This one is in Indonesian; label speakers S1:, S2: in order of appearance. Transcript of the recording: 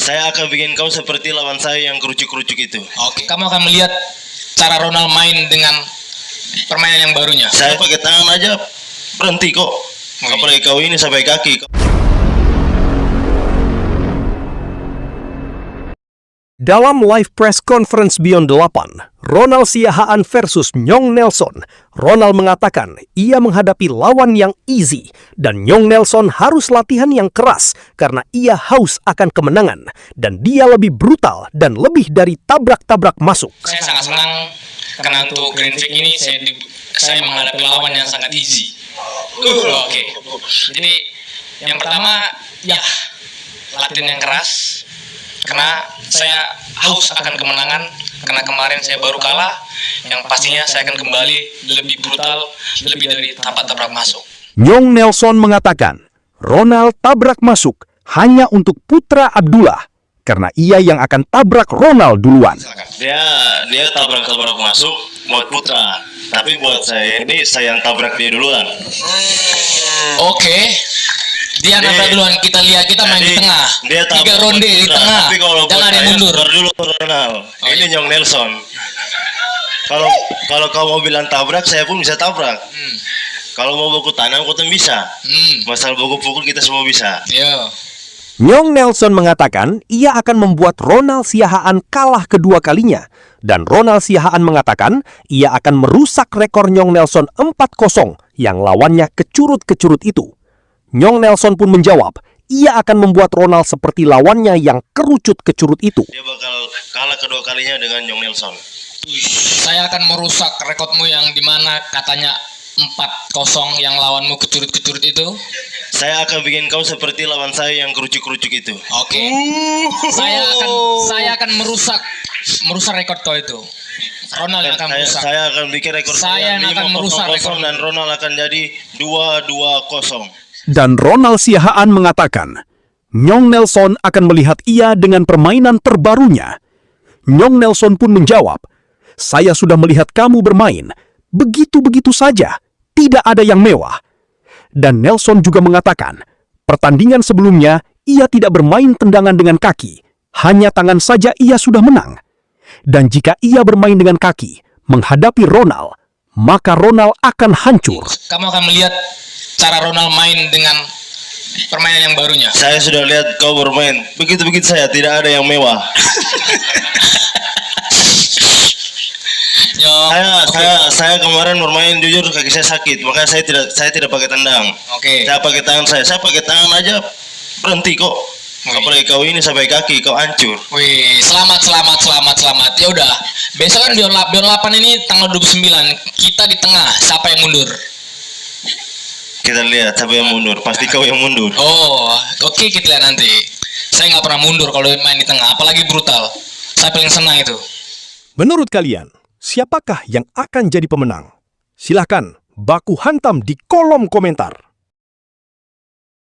S1: Saya akan bikin kau seperti lawan saya yang kerucuk-kerucuk itu.
S2: Oke, kamu akan melihat cara Ronald main dengan permainan yang barunya.
S1: Saya pakai tangan aja berhenti kok. Apalagi kau ini sampai kaki.
S3: Dalam live press conference Beyond 8, Ronald Siahaan versus Nyong Nelson, Ronald mengatakan ia menghadapi lawan yang easy dan Nyong Nelson harus latihan yang keras karena ia haus akan kemenangan dan dia lebih brutal dan lebih dari tabrak-tabrak masuk.
S2: Saya sangat senang karena untuk Green Fig ini saya menghadapi lawan yang sangat easy. Oke. Jadi yang pertama ya latihan yang keras. Karena saya haus akan kemenangan, karena kemarin saya baru kalah, yang pastinya saya akan kembali lebih brutal, lebih dari tabrak masuk.
S3: Nyong Nelson mengatakan, Ronald tabrak masuk hanya untuk Putra Abdullah, karena ia yang akan tabrak Ronald duluan.
S1: Dia tabrak masuk buat Putra, tapi buat saya ini saya yang tabrak dia duluan.
S2: Oke. Dia nabrak duluan, kita lihat, kita main di tengah.
S1: Dia
S2: 3 ronde di tengah.
S1: Tapi kalau
S2: jangan ada yang mundur.
S1: Dulu Ronald. Ini Nyong Nelson. Kalau kau mau bilang tabrak, saya pun bisa tabrak. Kalau mau baku tanam, kau pun bisa. Masalah baku pukul kita semua bisa.
S2: Yo.
S3: Nyong Nelson mengatakan ia akan membuat Ronald Siahaan kalah kedua kalinya. Dan Ronald Siahaan mengatakan ia akan merusak rekor Nyong Nelson 4-0 yang lawannya kecurut-kecurut itu. Nyong Nelson pun menjawab, ia akan membuat Ronald seperti lawannya yang kerucut-kecurut itu.
S1: Dia bakal kalah kedua kalinya dengan Nyong Nelson.
S2: Saya akan merusak rekodmu yang dimana katanya 4-0 yang lawanmu kecurut-kecurut itu.
S1: Saya akan bikin kau seperti lawan saya yang kerucuk-kerucuk itu.
S2: Oke. Saya akan merusak rekod kau itu. Ronald akan merusak.
S1: Saya akan bikin rekor
S2: saya yang akan merusak rekor
S1: dan Ronald akan jadi 2-2-0.
S3: Dan Ronald Siahaan mengatakan, Nyong Nelson akan melihat ia dengan permainan terbarunya. Nyong Nelson pun menjawab, saya sudah melihat kamu bermain, begitu-begitu saja, tidak ada yang mewah. Dan Nelson juga mengatakan, pertandingan sebelumnya ia tidak bermain tendangan dengan kaki, hanya tangan saja ia sudah menang. Dan jika ia bermain dengan kaki, menghadapi Ronald, maka Ronald akan hancur.
S2: Kamu akan melihat cara Ronald main dengan permainan yang barunya.
S1: Saya sudah lihat kau bermain, begitu-begitu saya, tidak ada yang mewah. Saya kemarin bermain jujur kaki saya sakit, makanya saya tidak pakai tendang.
S2: Oke.
S1: Saya pakai tangan saya pakai tangan aja berhenti kok. Apalagi kau ini sampai kaki, kau hancur.
S2: Wih, selamat. Ya udah, besok kan Beyond 8 ini tanggal 29, kita di tengah, siapa yang mundur?
S1: Kita lihat siapa yang mundur, pasti kau yang mundur.
S2: Oh, oke, kita lihat nanti. Saya nggak pernah mundur kalau main di tengah, apalagi brutal. Saya paling senang itu.
S3: Menurut kalian, siapakah yang akan jadi pemenang? Silahkan baku hantam di kolom komentar.